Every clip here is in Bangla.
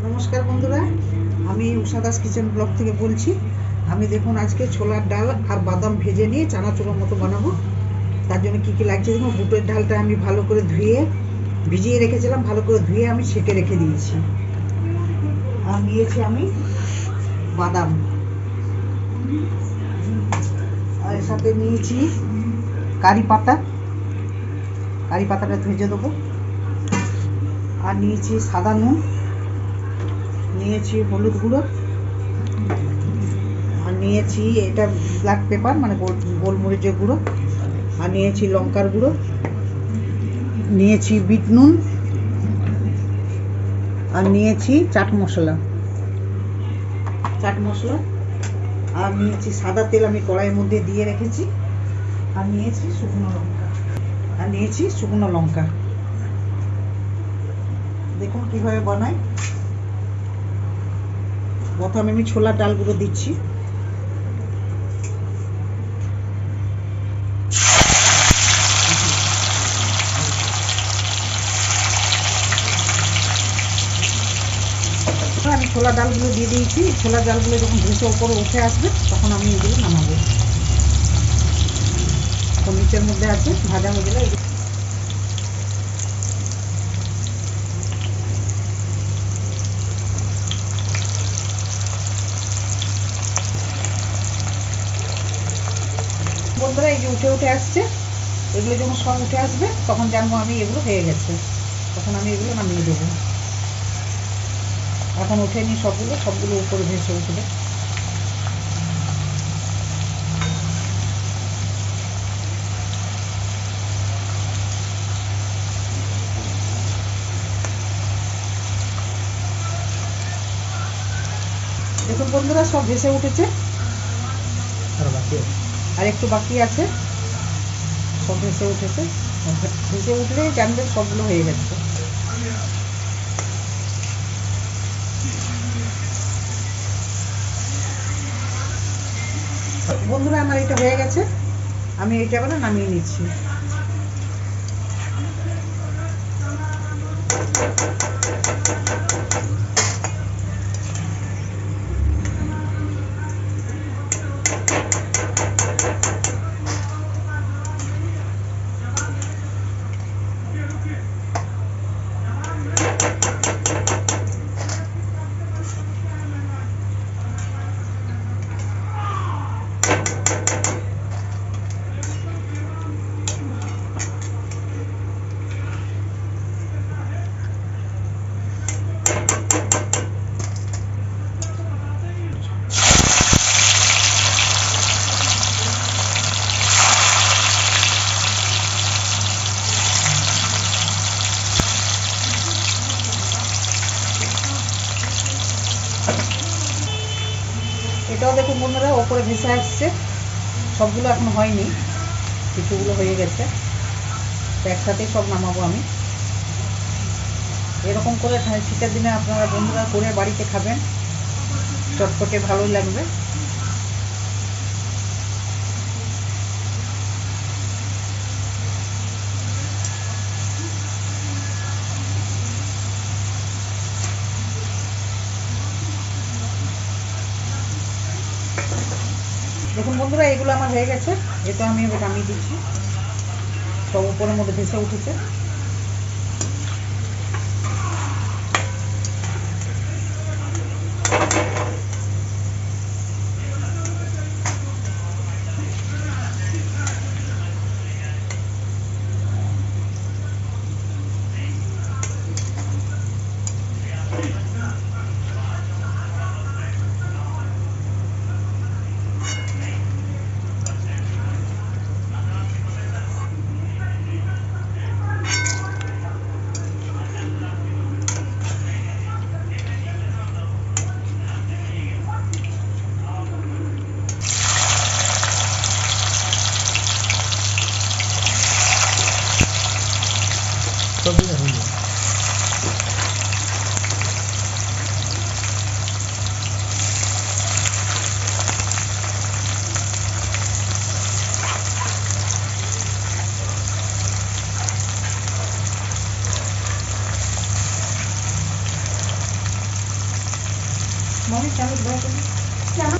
নমস্কার বন্ধুরা, আমি উষা দাস কিচেন ব্লগ থেকে বলছি। আমি দেখুন আজকে ছোলার ডাল আর বাদাম ভেজে নিয়ে চানাচুরের মতো বানাবো। তার জন্য কী কী লাগছে দেখুন। বুটের ডালটা আমি ভালো করে ধুয়ে ভিজিয়ে রেখেছিলাম, ভালো করে ধুয়ে আমি ছেঁকে রেখে দিয়েছি। আর নিয়েছি আমি বাদাম, আর এর সাথে নিয়েছি কারি পাতাটা ভেজে দেবো। আর নিয়েছি সাদা নুন, নিয়েছি হলুদ গুঁড়ো, আর নিয়েছি এটা ব্ল্যাক পেপার মানে গোলমরিচের গুঁড়ো, আর নিয়েছি লঙ্কার গুঁড়ো, নিয়েছি বিট নুন, আর নিয়েছি চাট মশলা, আর নিয়েছি সাদা তেল আমি কড়াইয়ের মধ্যে দিয়ে রেখেছি, আর নিয়েছি শুকনো লঙ্কা। দেখুন কিভাবে বানাই। প্রথমে আমি ছোলার ডালগুলো দিচ্ছি। আমি ছোলার ডালগুলো দিয়ে দিয়েছি। ছোলার ডালগুলো যখন ভেসে ওপরে উঠে আসবে তখন আমি এগুলো নামাবো। এখন নিচের মধ্যে আছে ভাজা হয়ে গেলে বন্ধুরা এই যে উঠে আসছে। এগুলো যখন সব উঠে আসবে তখন জানবো আমি এগুলো হয়ে গেছে, তখন আমি এগুলো নামিয়ে দেবো। এখন উঠে নিই সবগুলো উপরে ভেসে উঠবে। দেখুন বন্ধুরা সব ভেসে উঠেছে, আর একটু বাকি আছে। সব ভেসে উঠেছে, ভেসে উঠলেই জানবেন সবগুলো হয়ে গেছে। বন্ধুরা আমার এটা হয়ে গেছে, আমি এটা এবার নামিয়ে নিচ্ছি। এটাও দেখুন বন্ধুরা ওপরে ভেসে আসছে। সবগুলো এখন হয়নি, কিছুগুলো হয়ে গেছে। তো একসাথেই সব নামাবো আমি। এরকম করে শীতের দিনে আপনারা বন্ধুরা করে বাড়িতে খাবেন, চটপটে ভালোই লাগবে। দেখুন বন্ধুরা এগুলো আমার হয়ে গেছে। এটা আমি এবার নামিয়ে দিচ্ছি। সব উপরের মধ্যে ভেসে উঠেছে। मम्मी चावल भाई चना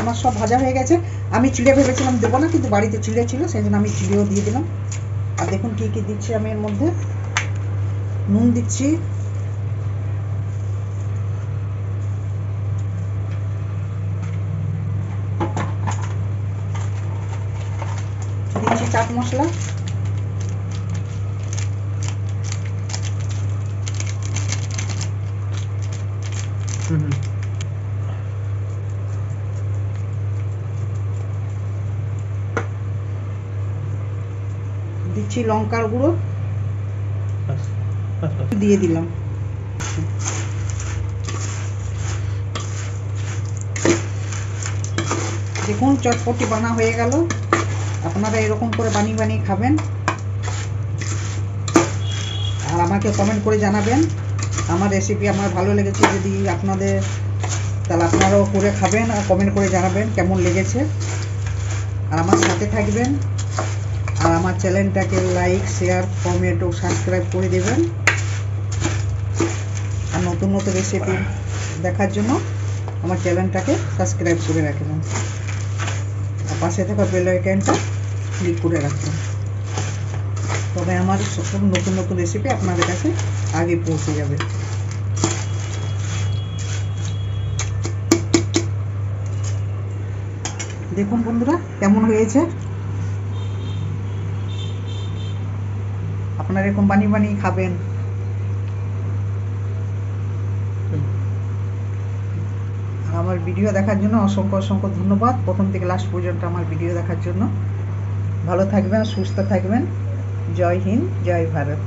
মাছ সব ভাজা হয়ে গেছে। আমি চিড়ে ভেবেছিলাম দেবো না, কিন্তু বাড়িতে চিড়ে ছিল, সেই জন্য আমি চিড়েও দিয়ে দিলাম। আর দেখুন কী কী দিচ্ছি আমি এর মধ্যে। নুন দিচ্ছি, দিচ্ছি চাট মশলা, দিচ্ছি লঙ্কার গুঁড়ো, দিয়ে দিলাম। দেখুন চটপটি বানা হয়ে গেল। আপনারা এরকম করে বানিয়ে বানিয়ে খাবেন আর আমাকে কমেন্ট করে জানাবেন আমার রেসিপি আমার ভালো লেগেছে যদি আপনাদের, তাহলে আপনারাও করে খাবেন আর কমেন্ট করে জানাবেন কেমন লেগেছে। আর আমার সাথে থাকবেন আর আমার চ্যানেলটাকে লাইক শেয়ার কমেন্ট ও সাবস্ক্রাইব করে দেবেন। আর নতুন নতুন রেসিপি দেখার জন্য আমার চ্যানেলটাকে সাবস্ক্রাইব করে রাখবেন আর পাশে থাকা বেল আইকনটা ক্লিক করে রাখবেন, তবে আমার সকল নতুন নতুন রেসিপি আপনাদের কাছে আগে পৌঁছে যাবে। দেখুন বন্ধুরা কেমন হয়েছে, আপনারা এরকম বানিয়ে বানিয়ে খাবেন। আমার ভিডিও দেখার জন্য অসংখ্য অসংখ্য ধন্যবাদ। প্রথম থেকে লাস্ট পর্যন্ত আমার ভিডিও দেখার জন্য। ভালো থাকবেন, সুস্থ থাকবেন। জয় হিন্দ, জয় ভারত।